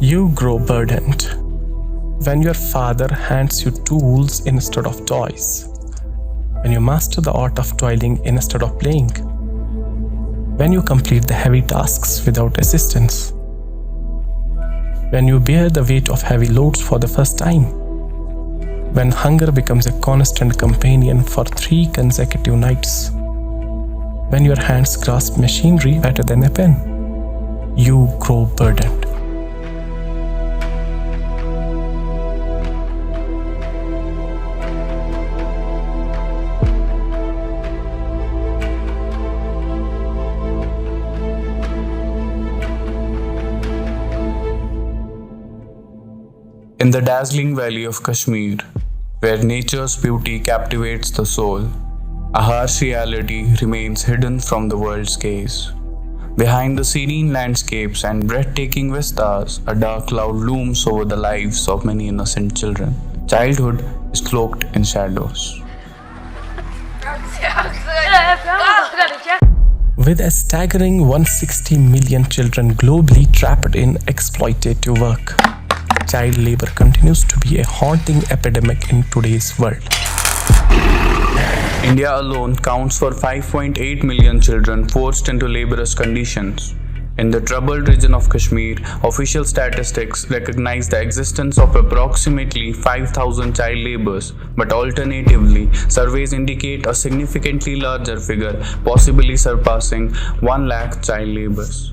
You grow burdened when your father hands you tools instead of toys, when you master the art of toiling instead of playing, when you complete the heavy tasks without assistance, when you bear the weight of heavy loads for the first time, when hunger becomes a constant companion for 3 consecutive nights, when your hands grasp machinery better than a pen, you grow burdened. In the dazzling valley of Kashmir, where nature's beauty captivates the soul, a harsh reality remains hidden from the world's gaze. Behind the serene landscapes and breathtaking vistas, a dark cloud looms over the lives of many innocent children. Childhood is cloaked in shadows. With a staggering 160 million children globally trapped in exploitative work, child labor continues to be a haunting epidemic in today's world. India alone counts for 5.8 million children forced into laborious conditions. In the troubled region of Kashmir, official statistics recognize the existence of approximately 5,000 child laborers, but alternatively, surveys indicate a significantly larger figure, possibly surpassing 1 lakh child laborers.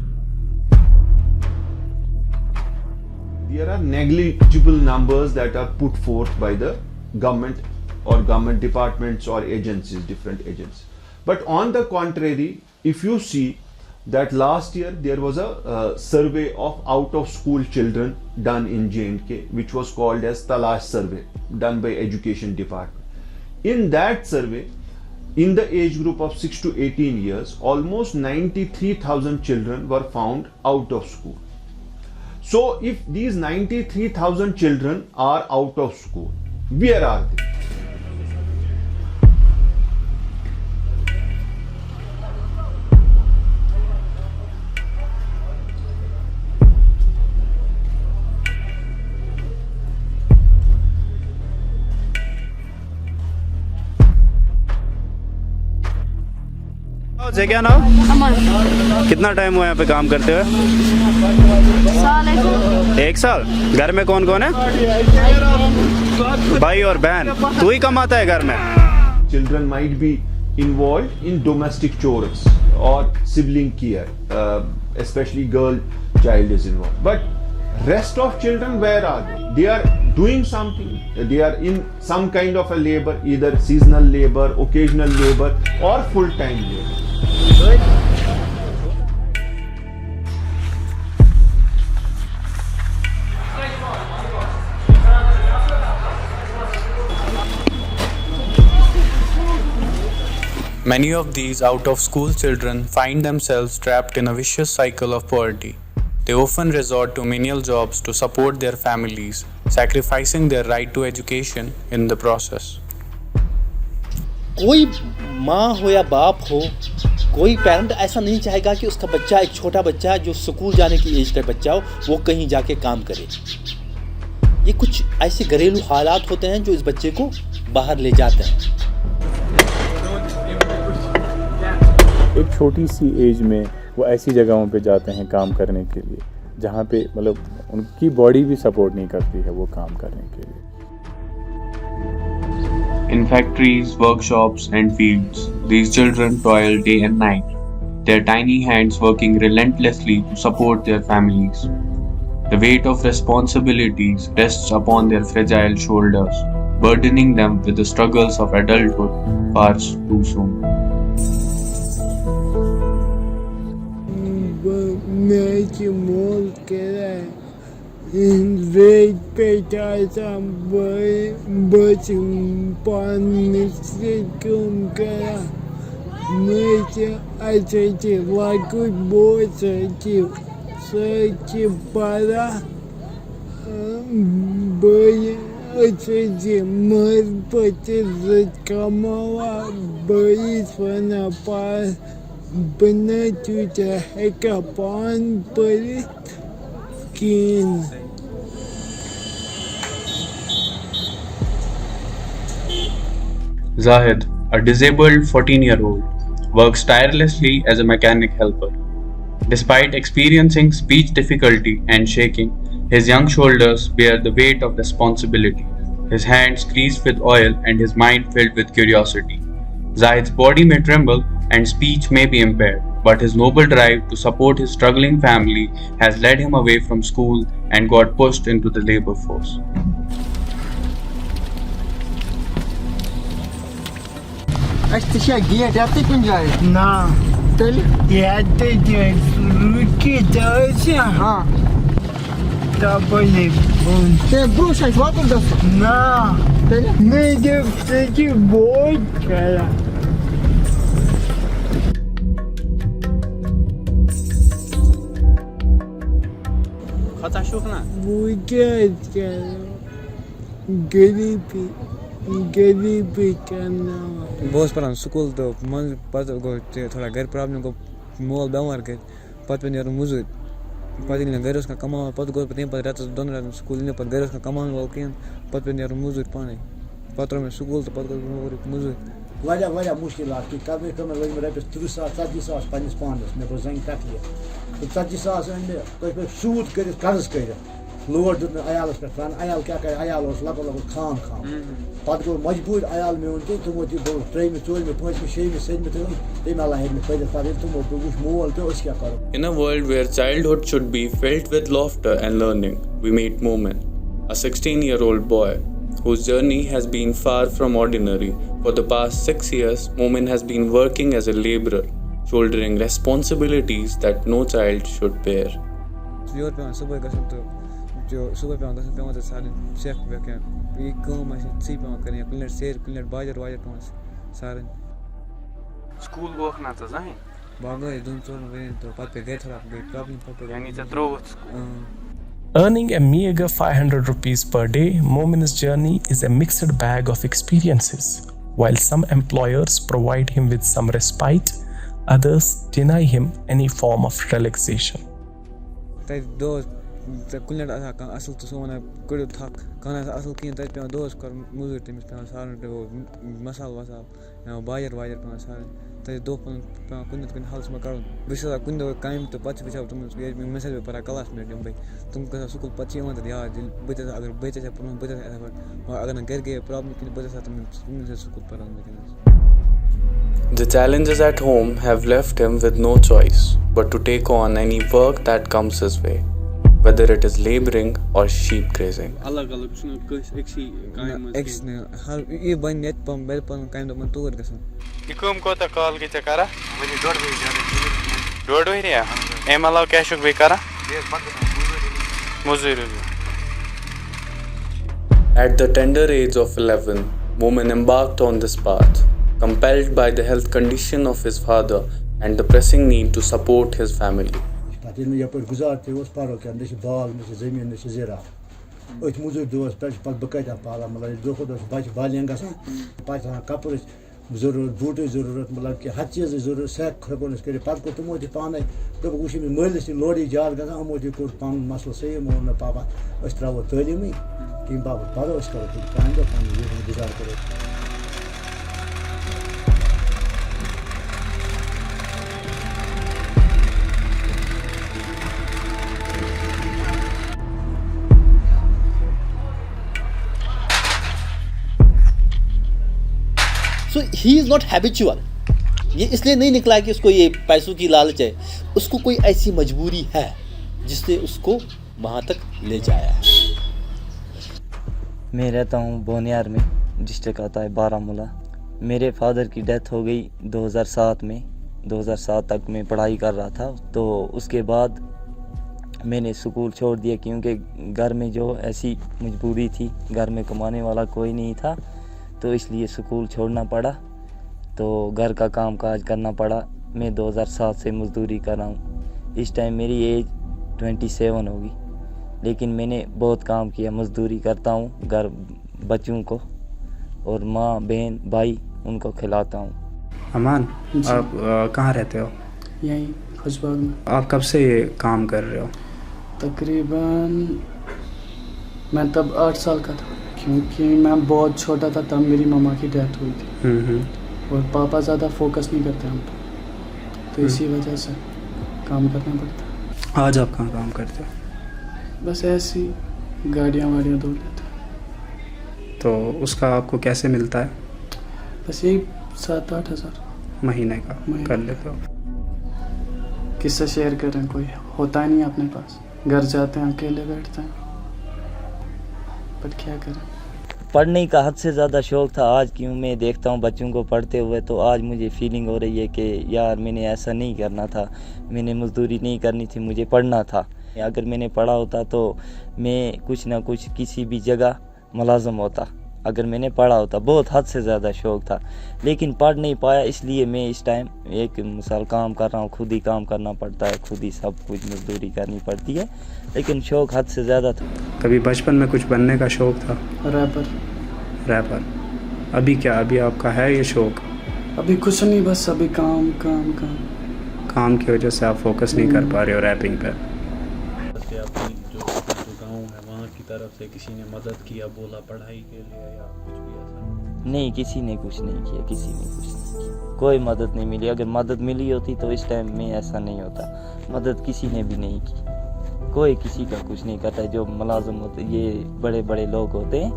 There are negligible numbers that are put forth by the government or government departments or agencies, different agencies. But on the contrary, if you see that last year there was a survey of out-of-school children done in J&K, which was called as Talash survey, done by Education Department. In that survey, in the age group of 6 to 18 years, almost 93,000 children were found out of school. So if these 93,000 children are out of school, where are they? क्या नाम? अमन। कितना time हुआ यहाँ पे काम करते हुए? साल 1 साल। घर में कौन कौन है? भाई और बहन। तू ही कमाता है घर में? Children might be involved in domestic chores or sibling care, especially girl child is involved. But rest of children, where are they? They are doing something. They are in some kind of a labor, either seasonal labor, occasional labor, or full-time labor. Many of these out-of-school children find themselves trapped in a vicious cycle of poverty. They often resort to menial jobs to support their families, sacrificing their right to education in the process. कोई माँ हो या बाप हो, कोई parent ऐसा नहीं चाहेगा कि उसका बच्चा, एक छोटा बच्चा जो स्कूल जाने की एज का बच्चा हो, वो कहीं जाके काम करे। ये कुछ ऐसे घरेलू हालात होते हैं जो इस बच्चे को बाहर ले जाते हैं। एक छोटी सी एज में वो ऐसी जगहों पे जाते हैं काम करने के लिए जहाँ पे मतलब उनकी बॉडी भी सपोर्ट नहीं करती है वो काम करने के लिए। In factories, workshops, and fields, these children toil day and night, their tiny hands working relentlessly to support their families. The weight of responsibilities rests upon their fragile shoulders, burdening them with the struggles of adulthood far too soon. Zahid, a disabled 14-year-old, works tirelessly as a mechanic helper. Despite experiencing speech difficulty and shaking, his young shoulders bear the weight of responsibility, his hands greased with oil and his mind filled with curiosity. Zahid's body may tremble and speech may be impaired, but his noble drive to support his struggling family has led him away from school and got pushed into the labor force. Este cheguei até tem com jai. Não. Ele? É até jai. Luki tá ah. Tá bem bom. Tem bruxa volta da. Não. Ele? Me deu de boa, cara. खता शोखना मुझे गरीबी करना बहुत पढ़ा school तो मन पता गो थोड़ा घर प्रॉब्लम को मोल बेमार के पत पे नेर मुझे पता नहीं घर उसका कमा पत गो पता नहीं पता रहता दोन रात स्कूल ने पत घर उसका कमा वाल के पत पे नेर मुझे पाने पत्र में स्कूल तो पत गो मुझे वाया मुश्किलात की कभी कम लग में रहे 30 साल 40 साल पानी पांडस में बजाइन तकलिफ तो 40 साल में कोई पे सूट कर कर्ज कर लोड दुन अयाल पे खान अयाल क्या करे अयाल उस लगो लगो खान पत गो मजबूर अयाल में उनके तुम वो ट्रेन में चोल में पांच में छह में सेज में ते माला है में पहले सारे तुम वो कुछ मोल पे उसका करो. In a world where childhood should be filled with laughter and learning, we meet Momin, a 16-year-old boy whose journey has been far from ordinary. For the past 6 years, Momin has been working as a laborer, shouldering responsibilities that no child should bear. जो सुबह पे आंदा पे आंदा सारे chef पे के ये काम है सी पे करने क्लीनर शेर क्लीनर बाजार वाजार पे सारे School work na ta zahin. बागा ये दोन चोर वे तो पात पे गए थोड़ा गए प्रॉब्लम पे Yani ta drove. Earning a meager 500 rupees per day, Momin's journey is a mixed bag of experiences. While some employers provide him with some respite, others deny him any form of relaxation. Cleaner असल तो सोना कड़ो थक खाना असल की तब पे दोस्त कर मुझे तमिस पे सारे वो मसाल वसाल बाजार वाजार पे सारे तब दो कुन हाल में कर बिसा कुन काम तो पच बिसा तुम मैसेज पे परा क्लास में भाई तुम का स्कूल पची मत यार बच्चा अगर बच्चा से पढ़ो बच्चा अगर घर के प्रॉब्लम के बच्चा तुम से स्कूल पढ़ा. The challenges at home have left him with no choice but to take on any work that comes his way, whether it is laboring or sheep grazing. अलग-अलग एक सी काम एक्स ने हर ये बन नेट पम बेल पम काम तो मन तोर गसन ये काम को त कॉल के चकरा वनी डोड वे रे एम अलाउ कैश बे करा मजदूरी. At the tender age of 11, Momin embarked on this path, compelled by the health condition of his father and the pressing need to support his family. दिन में यपर गुजारते उस पारो के अंदर से बाल में से जमीन में से ज़रा उस मुझे दोस्त पर पक बकायदा पाला मतलब दो खुद उस बाज बालियांगा सा पाँच हाँ कपड़े ज़रूरत बूटे ज़रूरत मतलब कि हर चीज़ ज़रूरत सेक खरकोन इसके लिए पात को तुम वो पाने तो उसी में मर्द से लोड़ी जाल का सा हम वो को पान मसल से मोहन पापा उस तरह वो तोली में कि बाबू पालो उसका तो पान दो पान ये गुजार करो. सो ही इज़ नॉट हैबिचुअल. ये इसलिए नहीं निकला कि उसको ये पैसों की लालच है, उसको कोई ऐसी मजबूरी है जिसने उसको वहाँ तक ले जाया है. मैं रहता हूँ बोनियार में, डिस्ट्रिक्ट आता है बारामूला. मेरे फादर की डेथ हो गई 2007 में. 2007 तक मैं पढ़ाई कर रहा था, तो उसके बाद मैंने स्कूल छोड़ दिया क्योंकि घर में जो ऐसी मजबूरी थी, घर में कमाने वाला कोई नहीं था, तो इसलिए स्कूल छोड़ना पड़ा. तो घर का काम काज करना पड़ा. मैं 2007 से मज़दूरी कर रहा हूँ. इस टाइम मेरी एज 27 होगी, लेकिन मैंने बहुत काम किया. मज़दूरी करता हूँ, घर बच्चों को और माँ बहन भाई उनको खिलाता हूँ. अमान, आप कहाँ रहते हो? यहीं खुशबाग में. आप कब से ये काम कर रहे हो? तकरीबन मैं तब 8 साल का था, क्योंकि मैं बहुत छोटा था तब मेरी मम्मा की डेथ हुई थी और पापा ज़्यादा फोकस नहीं करते हम पे, तो इसी वजह से काम करना पड़ता है। आज आप कहाँ काम करते हो? बस ऐसी गाड़ियाँ वाड़ियाँ धो लेते हैं। तो उसका आपको कैसे मिलता है? बस यही 7-8 हज़ार महीने का कर लेते हो? किससे शेयर करें, कोई होता ही नहीं अपने पास, घर जाते हैं अकेले बैठते हैं, पर क्या करें। पढ़ने का हद से ज़्यादा शौक़ था। आज क्यों मैं देखता हूँ बच्चों को पढ़ते हुए तो आज मुझे फीलिंग हो रही है कि यार मैंने ऐसा नहीं करना था, मैंने मजदूरी नहीं करनी थी, मुझे पढ़ना था। अगर मैंने पढ़ा होता तो मैं कुछ ना कुछ किसी भी जगह मुलाज़म होता। अगर मैंने पढ़ा होता, बहुत हद से ज़्यादा शौक़ था, लेकिन पढ़ नहीं पाया, इसलिए मैं इस टाइम एक मिसाल काम कर रहा हूँ। खुद ही काम करना पड़ता है, खुद ही सब कुछ मजदूरी करनी पड़ती है, लेकिन शौक़ हद से ज़्यादा था। कभी बचपन में कुछ बनने का शौक़ था? रैपर। अभी क्या, अभी आपका है ये शौक़? अभी कुछ नहीं, बस अभी काम। काम की वजह से आप फोकस नहीं कर पा रहे हो रैपिंग पे? अपनी जो गाँव है वहाँ की तरफ से किसी ने मदद किया, बोला पढ़ाई के लिए या कुछ भी ऐसा? नहीं, किसी ने कुछ नहीं किया, किसी ने कुछ नहीं किया, कोई मदद नहीं मिली। अगर मदद मिली होती तो इस टाइम में ऐसा नहीं होता। मदद किसी ने भी नहीं की, कोई किसी का कुछ नहीं करता। जो मुलाजिम होते, ये बड़े बड़े लोग होते हैं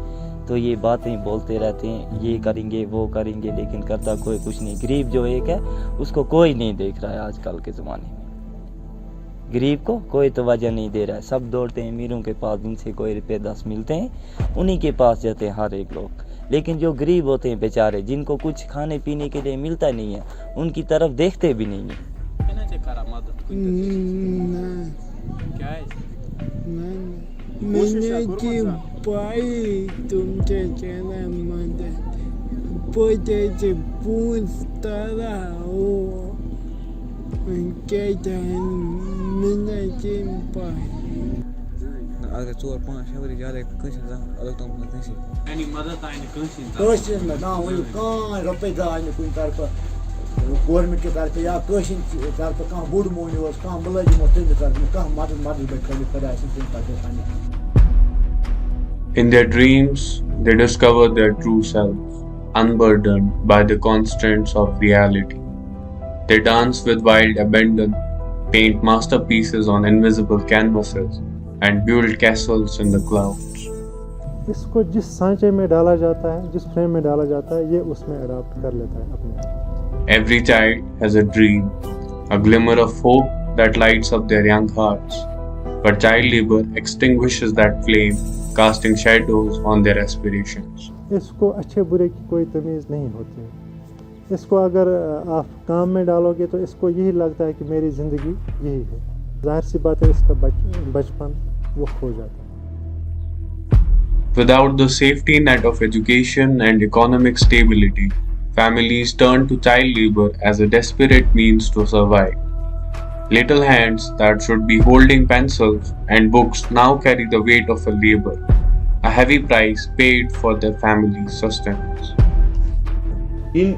तो ये बातें बोलते रहते हैं, ये करेंगे वो करेंगे, लेकिन करता कोई कुछ नहीं। गरीब जो एक है उसको कोई नहीं देख रहा है आजकल के ज़माने में। गरीब को कोई तवज्जो नहीं दे रहा है, सब दौड़ते हैं अमीरों के पास, जिनसे कोई रुपये 10 मिलते हैं उन्हीं के पास जाते हैं हर एक लोग। लेकिन जो गरीब होते हैं बेचारे, जिनको कुछ खाने पीने के लिए मिलता नहीं है, उनकी तरफ देखते भी नहीं है। मैंने की पाई तुमसे चला मदद, पोते से पूछता रहा हो क्या मैंने की पाई। अगर 4-5 ؤری ज्यादा कहीं अलग तो नहीं सी यानी मदद आने कहीं में ना वही कहाँ रुपये दाने कुछ तरफ गवर्नमेंट के तरफ या कहीं तरफ कहाँ बुढ़ मोनी हो, कहाँ मुलाजिम हो, तेरे तरफ में कहाँ मदद बैठने पड़ा है। In their dreams, they discover their true selves, unburdened by the constraints of reality. They dance with wild abandon, paint masterpieces on invisible canvases, and build castles in the clouds. इसको जिस सांचे में डाला जाता है, जिस फ्रेम में डाला जाता है, ये उसमें अडॉप्ट कर लेता है अपने आप। Every child has a dream, a glimmer of hope that lights up their young hearts. But child labor extinguishes that flame, casting shadows on their aspirations. इसको अच्छे बुरे की कोई तमीज़ नहीं होती। इसको अगर आप काम में डालोगे तो इसको यही लगता है कि मेरी ज़िंदगी यही है। जाहिर सी बात है, इसका बचपन वो खो जाता है। Without the safety net of education and economic stability, families turn to child labor as a desperate means to survive. Little hands that should be holding pencils and books now carry the weight of a labor, a heavy price paid for their family's sustenance. In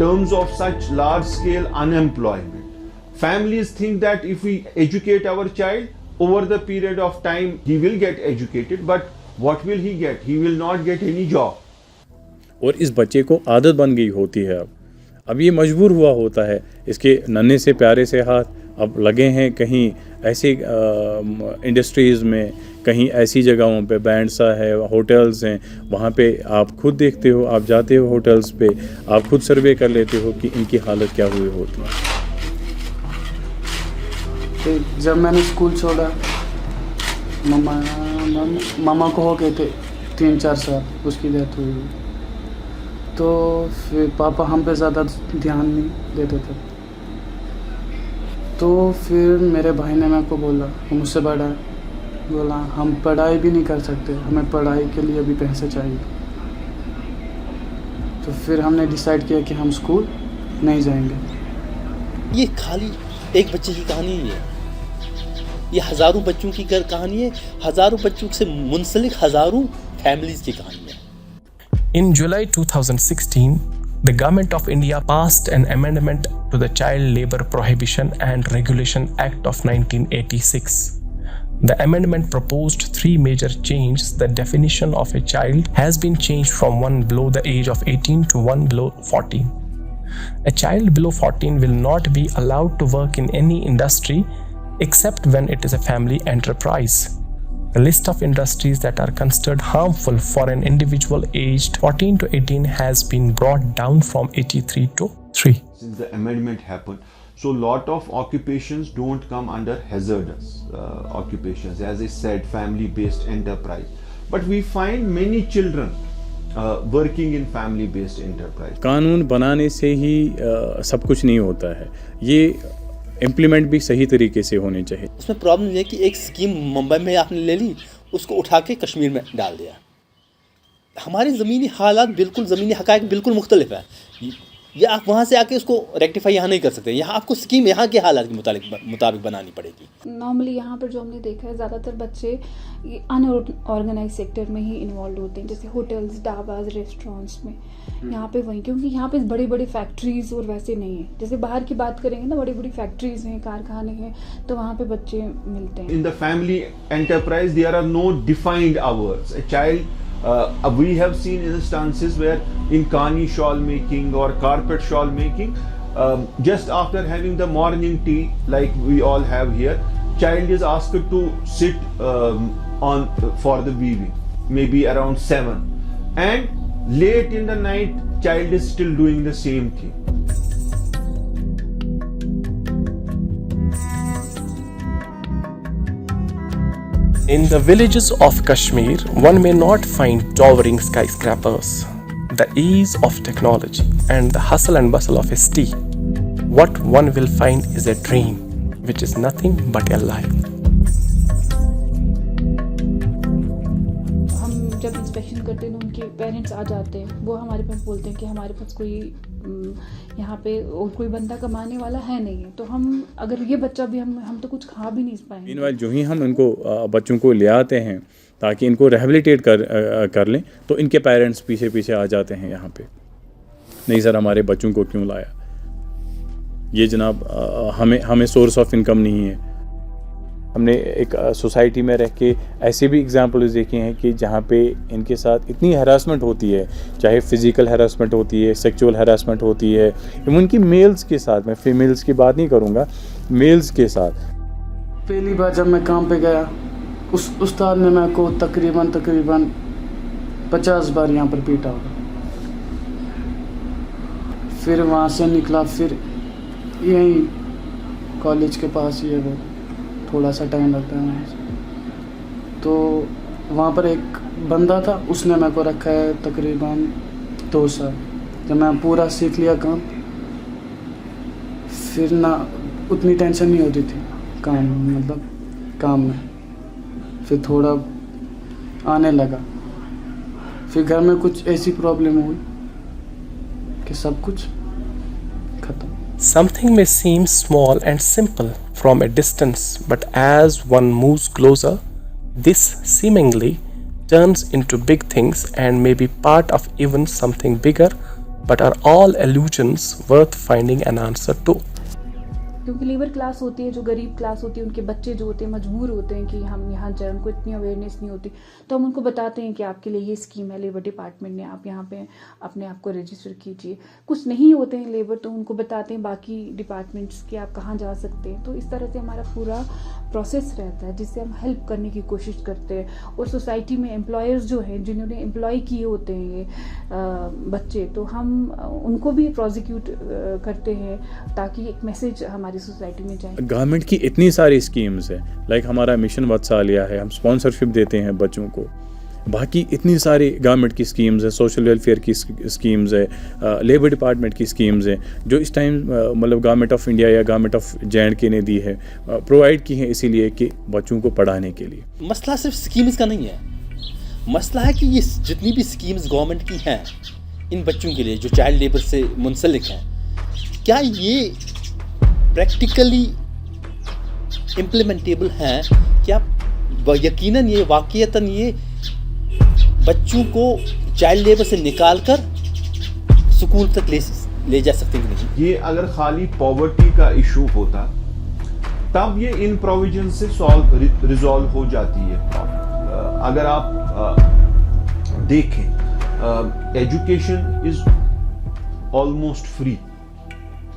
terms of such large scale unemployment, families think that if we educate our child, over the period of time he will get educated, but what will he get? He will not get any job. और इस बच्चे को आदत बन गई होती है। अब ये मजबूर हुआ होता है, इसके नन्हे से प्यारे से हाथ अब लगे हैं कहीं ऐसी इंडस्ट्रीज़ में, कहीं ऐसी जगहों पे, बैंड्सा है, होटल्स हैं, वहाँ पे आप खुद देखते हो, आप जाते हो होटल्स पे, आप खुद सर्वे कर लेते हो कि इनकी हालत क्या हुई होती है। जब मैंने स्कूल छोड़ा, मामा को हो गए थे 3-4 साल, उसकी डेथ हुई, तो फिर पापा हम पे ज़्यादा ध्यान नहीं देते थे। तो फिर मेरे भाई ने मेरे को बोला, वो मुझसे बड़ा है, बोला हम पढ़ाई भी नहीं कर सकते, हमें पढ़ाई के लिए भी पैसे चाहिए। तो फिर हमने डिसाइड किया कि हम स्कूल नहीं जाएंगे। ये खाली एक बच्चे की कहानी ही है, ये हज़ारों बच्चों की कहानी है, हज़ारों बच्चों से मुंसलिक हज़ारों फैमिलीज़ की कहानी है। In July 2016, the Government of India passed an amendment to the Child Labour Prohibition and Regulation Act of 1986. The amendment proposed 3 major changes. The definition of a child has been changed from one below the age of 18 to one below 14. A child below 14 will not be allowed to work in any industry except when it is a family enterprise. The list of industries that are considered harmful for an individual aged 14 to 18 has been brought down from 83 to 3. Since the amendment happened, so lot of occupations don't come under hazardous occupations, as I said, family-based enterprise. But we find many children working in family-based enterprise. कानून बनाने से ही सब कुछ नहीं होता है, ये implement भी सही तरीके से होने चाहिए। उसमें प्रॉब्लम ये कि एक स्कीम मुंबई में आपने ले ली, उसको उठा के कश्मीर में डाल दिया। हमारे ज़मीनी हालात बिल्कुल, ज़मीनी हक़ाइक़ बिल्कुल मुख्तलिफ है। ये आप वहाँ से आके उसको रेक्टिफाई यहाँ नहीं कर सकते, यहाँ आपको स्कीम यहाँ के हालात के मुताबिक बनानी पड़ेगी। नॉर्मली यहाँ पर जो हमने देखा है, ज़्यादातर बच्चे अनऑर्गेनाइज सेक्टर में ही इन्वॉल्व होते हैं, जैसे होटल्स, ढाबाज, रेस्टोरेंट्स में। यहाँ पे वहीं, क्योंकि यहाँ पे बड़ी बड़ी फैक्ट्रीज और वैसे नहीं है। जैसे बाहर की बात करेंगे ना, बड़ी बड़ी फैक्ट्रीज हैं, कारखाने हैं, तो वहाँ पे बच्चे मिलते हैं। In the family enterprise there are no defined hours. A child, we have seen instances where in kani shawl making or carpet shawl making, just after having the morning tea like we all have here, child is asked to sit on for the weaving, maybe around 7, and late in the night child is still doing the same thing. In the villages of Kashmir, one may not find towering skyscrapers, the ease of technology, and the hustle and bustle of a city. What one will find is a dream, which is nothing but a lie. हम जब inspection करते हैं, उनके parents आ जाते हैं, वो हमारे पास बोलते हैं कि हमारे पास कोई यहाँ पे और कोई बंदा कमाने वाला है नहीं है, तो हम अगर ये बच्चा भी हम तो कुछ खा भी नहीं पाएंगे। मीनवाइल जो ही हम इनको बच्चों को ले आते हैं ताकि इनको रिहेबिलिटेट कर लें, तो इनके पेरेंट्स पीछे पीछे आ जाते हैं यहाँ पे, नहीं सर हमारे बच्चों को क्यों लाया, ये जनाब हमें सोर्स ऑफ इनकम नहीं है। हमने एक सोसाइटी में रह के ऐसे भी एग्जांपल्स देखे हैं कि जहाँ पे इनके साथ इतनी हरासमेंट होती है, चाहे फिज़िकल हरासमेंट होती है, सेक्सुअल हरासमेंट होती है, उनकी मेल्स के साथ, मैं फीमेल्स की बात नहीं करूँगा, मेल्स के साथ। पहली बार जब मैं काम पे गया, उस उस्ताद ने मेरे को तकरीबन 50 बार यहाँ पर पीटा होगा। फिर वहाँ से निकला, फिर यहीं कॉलेज के पास ही है, वो थोड़ा सा टाइम लगता है वहाँ से। तो वहाँ पर एक बंदा था, उसने मेरे को रखा है तकरीबन 2 साल। जब मैं पूरा सीख लिया काम, फिर ना उतनी टेंशन नहीं होती थी काम में। फिर थोड़ा आने लगा, फिर घर में कुछ ऐसी प्रॉब्लम हुई कि सब कुछ खत्म। Something may seem small and simple from a distance, but as one moves closer, this seemingly turns into big things and may be part of even something bigger, but are all illusions worth finding an answer to. क्योंकि labour class होती है, जो गरीब class होती है, उनके बच्चे जो होते हैं मजबूर होते हैं कि हम यहाँ जाए, उनको इतनी अवेयरनेस नहीं होती, तो हम उनको बताते हैं कि आपके लिए ये स्कीम है लेबर डिपार्टमेंट ने, आप यहाँ पे अपने आप को रजिस्टर कीजिए। कुछ नहीं होते हैं लेबर, तो उनको बताते हैं बाकी डिपार्टमेंट्स कि आप कहाँ जा सकते हैं। तो इस तरह से हमारा पूरा प्रोसेस रहता है, जिससे हम हेल्प करने की कोशिश करते हैं। और सोसाइटी में एम्प्लॉयर्स जो हैं, जिन्होंने एम्प्लॉय किए होते हैं ये बच्चे, तो हम उनको भी प्रोसिक्यूट करते हैं ताकि एक मैसेज हमारी सोसाइटी में जाए। गवर्नमेंट की इतनी सारी स्कीम्स है, लाइक हमारा मिशन वत्सल्य है, हम स्पॉन्सरशिप देते हैं बच्चों को, बाकी इतनी सारी गवर्नमेंट की स्कीम्स है, सोशल वेलफेयर की स्कीम्स है, लेबर डिपार्टमेंट की स्कीम्स है, जो इस टाइम मतलब गवर्नमेंट ऑफ इंडिया या गवर्नमेंट ऑफ JNK ने दी है, प्रोवाइड की है इसीलिए कि बच्चों को पढ़ाने के लिए। मसला सिर्फ स्कीम्स का नहीं है, मसला है कि ये जितनी भी स्कीम्स गवर्नमेंट की हैं इन बच्चों के लिए जो चाइल्ड लेबर से मुंसलिक हैं, क्या ये प्रैक्टिकली इम्प्लीमेंटेबल हैं? क्या यकीनन ये वाक़ईतन ये बच्चों को चाइल्ड लेबर से निकाल कर स्कूल तक ले जा सकते हैं कि नहीं? ये अगर खाली पॉवर्टी का इशू होता तब ये इन प्रोविजन से रिजॉल्व हो जाती है प्रॉब्लम। अगर आप देखें, education is almost free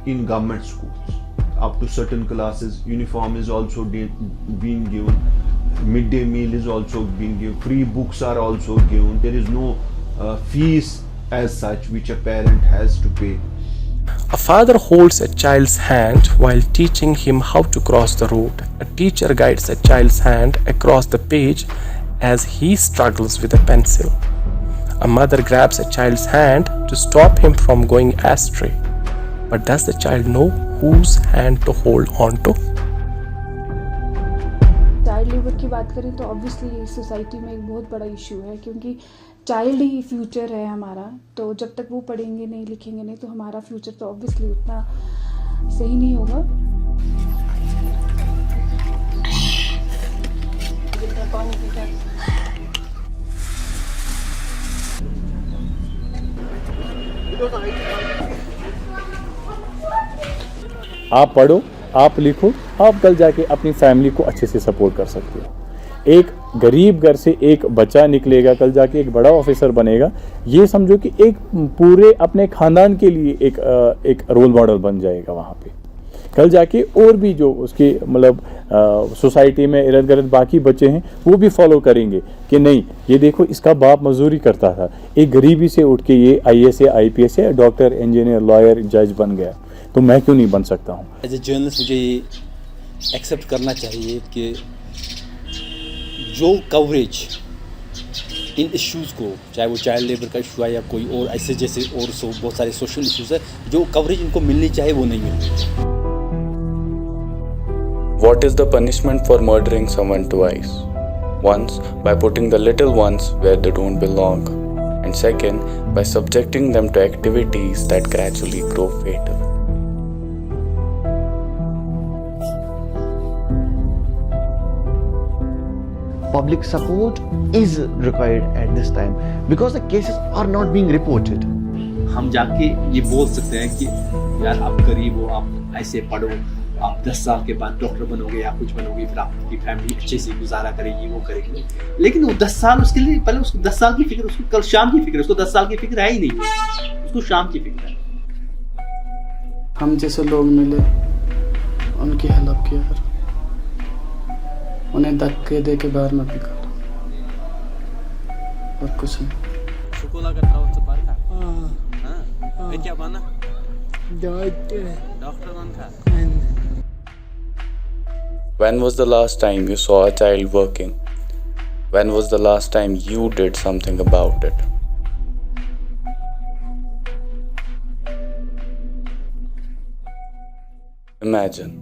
in government schools up to certain classes. Uniform is also being given, midday meal is also being given, free books are also given. There is no fees as such which a parent has to pay. A father holds a child's hand while teaching him how to cross the road. A teacher guides a child's hand across the page as he struggles with a pencil. A mother grabs a child's hand to stop him from going astray. But does the child know whose hand to hold on to? Child labour की बात करें तो obviously society में एक बहुत बड़ा issue है, क्योंकि चाइल्ड ही फ्यूचर है हमारा। तो जब तक वो पढ़ेंगे नहीं, लिखेंगे नहीं, तो हमारा फ्यूचर तो ऑब्वियसली उतना सही नहीं होगा। आप पढ़ो, आप लिखो, आप कल जाके अपनी फैमिली को अच्छे से सपोर्ट कर सकते हो। एक गरीब घर से एक बच्चा निकलेगा, कल जाके एक बड़ा ऑफिसर बनेगा, ये समझो कि एक पूरे अपने ख़ानदान के लिए एक रोल मॉडल बन जाएगा वहाँ पे। कल जाके और भी जो उसके मतलब सोसाइटी में इर्द गिर्द बाकी बच्चे हैं वो भी फॉलो करेंगे कि नहीं, ये देखो इसका बाप मजदूरी करता था, एक गरीबी से उठ के ये IAS या IPS या डॉक्टर, इंजीनियर, लॉयर, जज बन गया, तो मैं क्यों नहीं बन सकता हूँ। एज ए जर्नलिस्ट मुझे ये एक्सेप्ट करना चाहिए कि जो कवरेज इन इश्यूज़ को, चाहे वो चाइल्ड लेबर का इशू है या कोई और ऐसे जैसे और बहुत सारे सोशल इश्यूज़ है, जो कवरेज इनको मिलनी चाहिए वो नहीं मिलती। What is the punishment for murdering someone twice? Once, by putting the little ones where they don't belong, and second, by subjecting them to activities that gradually grow fatal. Public support is required at this time because the cases are not being reported. हम जाके ये बोल सकते हैं कि यार आप गरीब हो, आप ऐसे पढ़ो, आप 10 साल के बाद डॉक्टर बनोगे या कुछ बनोगे, फिर आपकी फैमिली अच्छे से गुजारा करेगी, वो करेगी। लेकिन वो 10 साल उसके लिए, पहले उसको 10 साल की फिक्र, उसको कल शाम की फिक्र, उसको 10 साल की फिक्र है ही नहीं, उसको शाम की फिक्र है। हम जैसे लोग मिले, उनकी हेल्प किया करो, उन्हें धक्के दे के बाहर मत निकालो, और कुछ नहीं। क्या बना? डॉक्टर बनता। When was the last time you saw a child working? When was the last time you did something about it? Imagine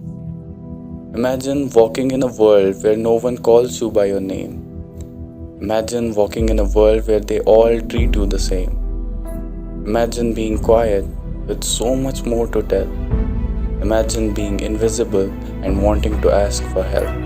walking in a world where no one calls you by your name. Imagine walking in a world where they all treat you the same. Imagine being quiet with so much more to tell. Imagine being invisible and wanting to ask for help.